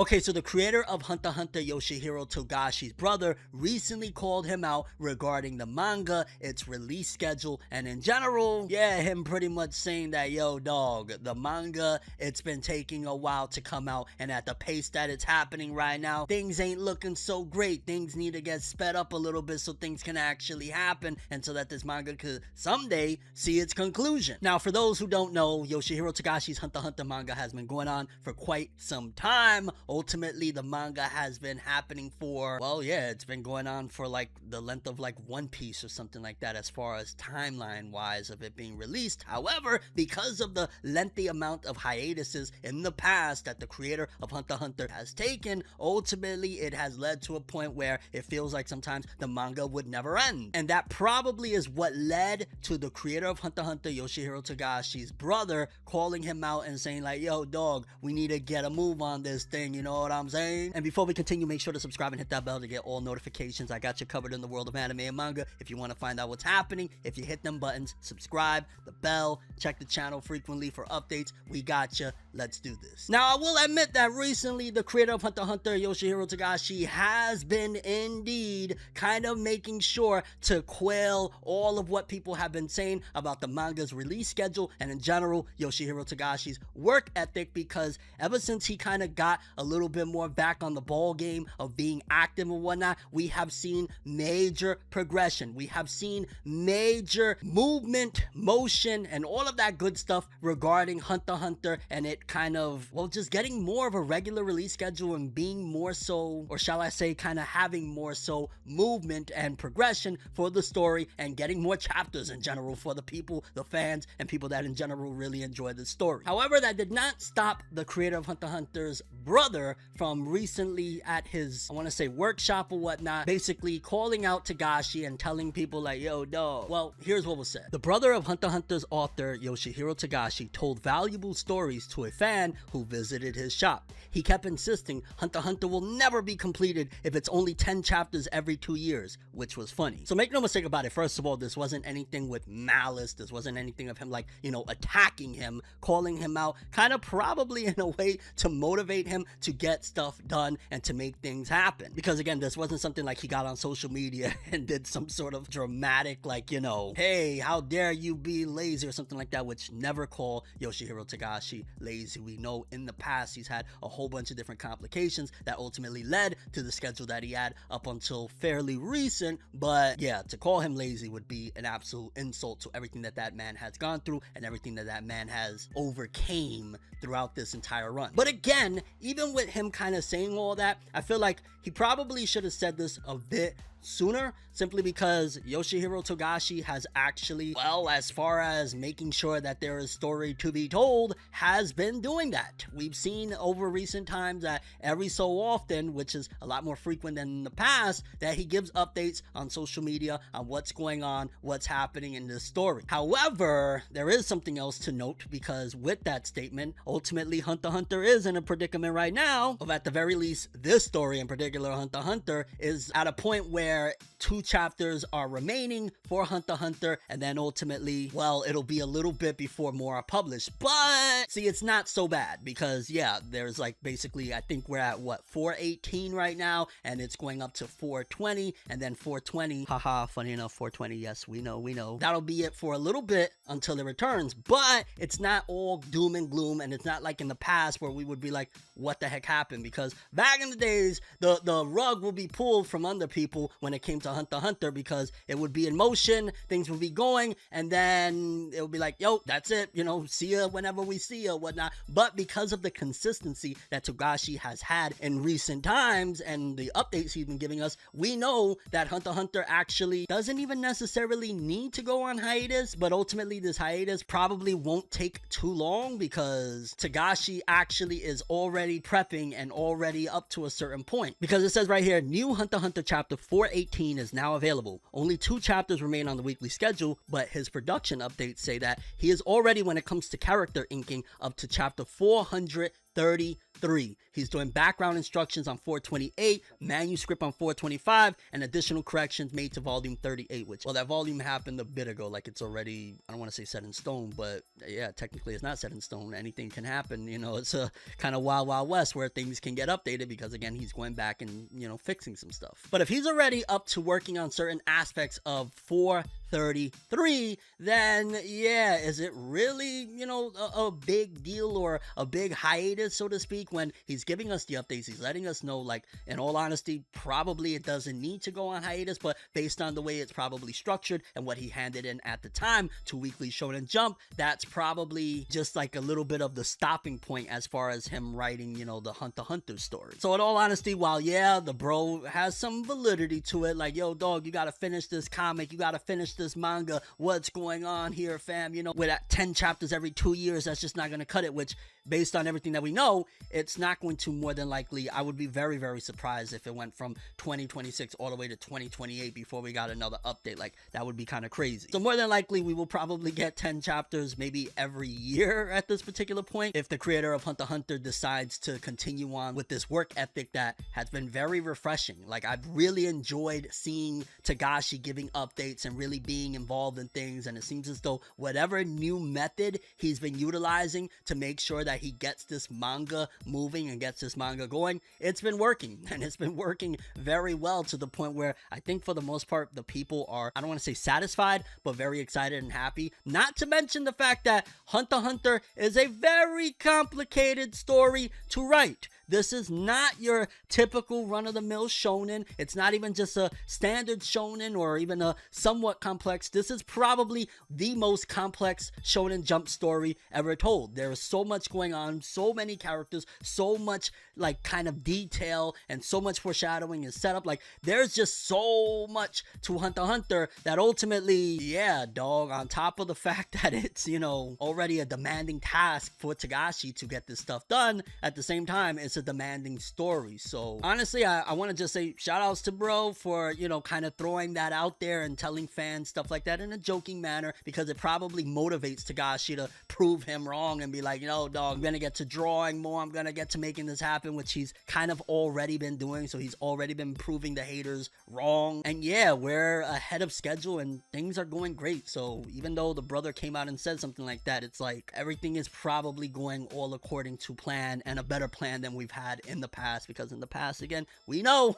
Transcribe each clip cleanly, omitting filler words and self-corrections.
Okay, so the creator of Hunter x Hunter, Yoshihiro, Togashi's brother, recently called him out regarding the manga, its release schedule, and in general, yeah, him pretty much saying that, yo dog, the manga, it's been taking a while to come out, and at the pace that it's happening right now, things ain't looking so great. Things need to get sped up a little bit so things can actually happen, and so that this manga could someday see its conclusion. Now, for those who don't know, Yoshihiro Togashi's Hunter x Hunter manga has been going on for quite some time. Ultimately, the manga has been happening for, well, yeah, it's been going on for like the length of like One Piece or something like that as far as timeline wise of it being released. However, because of the lengthy amount of hiatuses in the past that the creator of Hunter x Hunter has taken, ultimately it has led to a point where it feels like sometimes the manga would never end. And that probably is what led to the creator of Hunter x Hunter, Yoshihiro Togashi's brother, calling him out and saying like, yo dog, we need to get a move on this thing, you know what I'm saying? And before we continue, make sure to subscribe and hit that bell to get all notifications. I got you covered in the world of anime and manga. If you want to find out what's happening, if you hit them buttons, subscribe, the bell, check the channel frequently for updates, we got you. Let's do this. Now, I will admit that recently the creator of Hunter x Hunter, Yoshihiro Togashi, has been indeed kind of making sure to quell all of what people have been saying about the manga's release schedule and in general Yoshihiro Togashi's work ethic, because ever since he kind of got a little bit more back on the ball game of being active and whatnot, we have seen major progression. We have seen major movement, motion, and all of that good stuff regarding Hunter x Hunter, and it kind of, well, just getting more of a regular release schedule and being more so, or shall I say, kind of having more so movement and progression for the story and getting more chapters in general for the people, the fans, and people that in general really enjoy the story. However, that did not stop the creator of Hunter x Hunter's brother from recently at his, I want to say, workshop or whatnot, basically calling out Togashi and telling people like, yo dog, well, here's what was said. The brother of Hunter x Hunter's author, Yoshihiro Togashi, told valuable stories to a fan who visited his shop. He kept insisting Hunter x Hunter will never be completed if it's only 10 chapters every 2 years, which was funny. So make no mistake about it, first of all, this wasn't anything with malice. This wasn't anything of him like, you know, attacking him, calling him out, kind of probably in a way to motivate him to get stuff done and to make things happen. Because again, this wasn't something like he got on social media and did some sort of dramatic, like, you know, hey, how dare you be lazy or something like that, which never call Yoshihiro Togashi lazy. We know in the past he's had a whole bunch of different complications that ultimately led to the schedule that he had up until fairly recent. But yeah, to call him lazy would be an absolute insult to everything that that man has gone through and everything that that man has overcame throughout this entire run. But again, even with him kind of saying all that, I feel like he probably should have said this a bit sooner, simply because Yoshihiro Togashi has actually, well, as far as making sure that there is story to be told, has been doing that. We've seen over recent times that every so often, which is a lot more frequent than in the past, that he gives updates on social media on what's going on, what's happening in this story. However, there is something else to note, because with that statement, ultimately Hunter x Hunter is in a predicament right now of, at the very least, this story in particular, Hunter x Hunter, is at a point where 2 chapters are remaining for Hunter x Hunter, and then ultimately, well, it'll be a little bit before more are published. But see, it's not so bad, because yeah, there's like basically, I think we're at what, 418 right now, and it's going up to 420, and then 420, haha, funny enough, 420, yes, we know, that'll be it for a little bit until it returns. But it's not all doom and gloom, and it's not like in the past where we would be like, what the heck happened? Because back in the days, the rug will be pulled from under people when it came to Hunter x Hunter, because it would be in motion, things would be going, and then it would be like, yo, that's it, you know, see ya whenever we see ya, whatnot. But because of the consistency that Togashi has had in recent times and the updates he's been giving us, we know that Hunter x Hunter actually doesn't even necessarily need to go on hiatus, but ultimately this hiatus probably won't take too long, because Togashi actually is already prepping and already up to a certain point. Because it says right here, new Hunter x Hunter chapter 418 is now available. Only 2 chapters remain on the weekly schedule, but his production updates say that he is already, when it comes to character inking, up to chapter 433. 423. He's doing background instructions on 428, manuscript on 425, and additional corrections made to volume 38, which, well, that volume happened a bit ago. Like, it's already, I don't want to say set in stone, but yeah, technically it's not set in stone. Anything can happen. You know, it's a kind of wild, wild west where things can get updated because, again, he's going back and, you know, fixing some stuff. But if he's already up to working on certain aspects of 433, then yeah, is it really, you know, a big deal or a big hiatus, so to speak, when he's giving us the updates? He's letting us know, like, in all honesty, probably it doesn't need to go on hiatus, but based on the way it's probably structured and what he handed in at the time to Weekly Shonen Jump, that's probably just like a little bit of the stopping point as far as him writing, you know, the Hunter x Hunter story. So in all honesty, while yeah, the bro has some validity to it, like, yo dog, you gotta finish this comic, you gotta finish this manga, what's going on here, fam? You know, with 10 chapters every 2 years, that's just not gonna cut it, which based on everything that we know, it's not going to. More than likely, I would be very, very surprised if it went from 2026 all the way to 2028 before we got another update. Like, that would be kind of crazy. So more than likely, we will probably get 10 chapters maybe every year at this particular point, if the creator of Hunter x Hunter decides to continue on with this work ethic that has been very refreshing. Like, I've really enjoyed seeing Togashi giving updates and really being involved in things, and it seems as though whatever new method he's been utilizing to make sure that he gets this manga moving and gets this manga going, it's been working, and it's been working very well, to the point where I think for the most part the people are, I don't want to say satisfied, but very excited and happy. Not to mention the fact that Hunter x Hunter is a very complicated story to write. This is not your typical run-of-the-mill shonen. It's not even just a standard shonen or even a somewhat complex. This is probably the most complex Shonen Jump story ever told. There is so much going on, so many characters, so much like kind of detail, and so much foreshadowing and setup. Like, there's just so much to Hunter x Hunter that ultimately, yeah, dog, on top of the fact that it's, you know, already a demanding task for Togashi to get this stuff done, at the same time, it's a demanding story. So honestly, I want to just say shout outs to bro for, you know, kind of throwing that out there and telling fans stuff like that in a joking manner, because it probably motivates Togashi to prove him wrong and be like, you know, dog, I'm gonna get to drawing more, I'm gonna get to making this happen, which he's kind of already been doing. So he's already been proving the haters wrong, and yeah, we're ahead of schedule and things are going great. So even though the brother came out and said something like that, it's like everything is probably going all according to plan, and a better plan than we've had in the past, because in the past, again, we know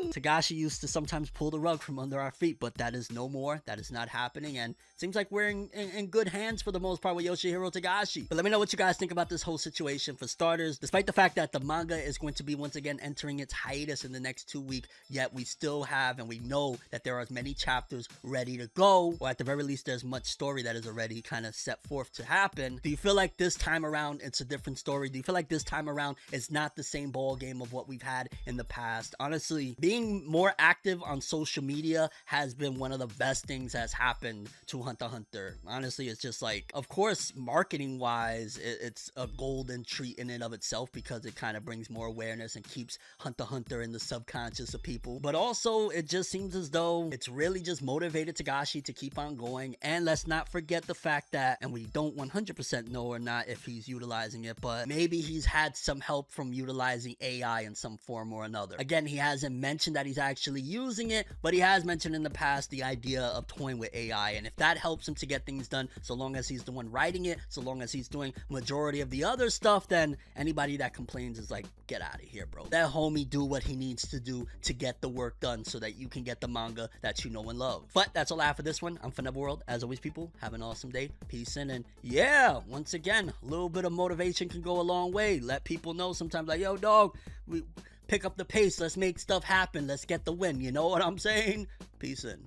Togashi used to sometimes pull the rug from under our feet, but that is no more. That is not happening, and it seems like we're in good hands for the most part with Yoshihiro Togashi. But let me know what you guys think about this whole situation. For starters, despite the fact that the manga is going to be once again entering its hiatus in the next 2 weeks, yet we still have, and we know that there are as many chapters ready to go, or at the very least there's much story that is already kind of set forth to happen. Do you feel like this time around it's a different story? Do you feel like this time around it's not the same ball game of what we've had in the past? Honestly, being more active on social media has been one of the best things that's happened to Hunter x Hunter. Honestly, it's just like, of course, marketing wise, it's a golden treat in and of itself, because it kind of brings more awareness and keeps Hunter x Hunter in the subconscious of people. But also, it just seems as though it's really just motivated Togashi to keep on going. And let's not forget the fact that, and we don't 100% know or not if he's utilizing it, but maybe he's had some help from utilizing AI in some form or another. Again, he hasn't mentioned that he's actually using it, but he has mentioned in the past the idea of toying with AI, and if that helps him to get things done, so long as he's the one writing it, so long as he's doing majority of the other stuff, then anybody that complains is like, get out of here, bro. Let homie do what he needs to do to get the work done so that you can get the manga that you know and love. But that's all I have for this one. I'm ForneverWorld. As always, people, have an awesome day. Peace in, and yeah, once again, a little bit of motivation can go a long way. Let people know sometimes, like, yo dog, we pick up the pace, let's make stuff happen, let's get the win, you know what I'm saying? Peace in.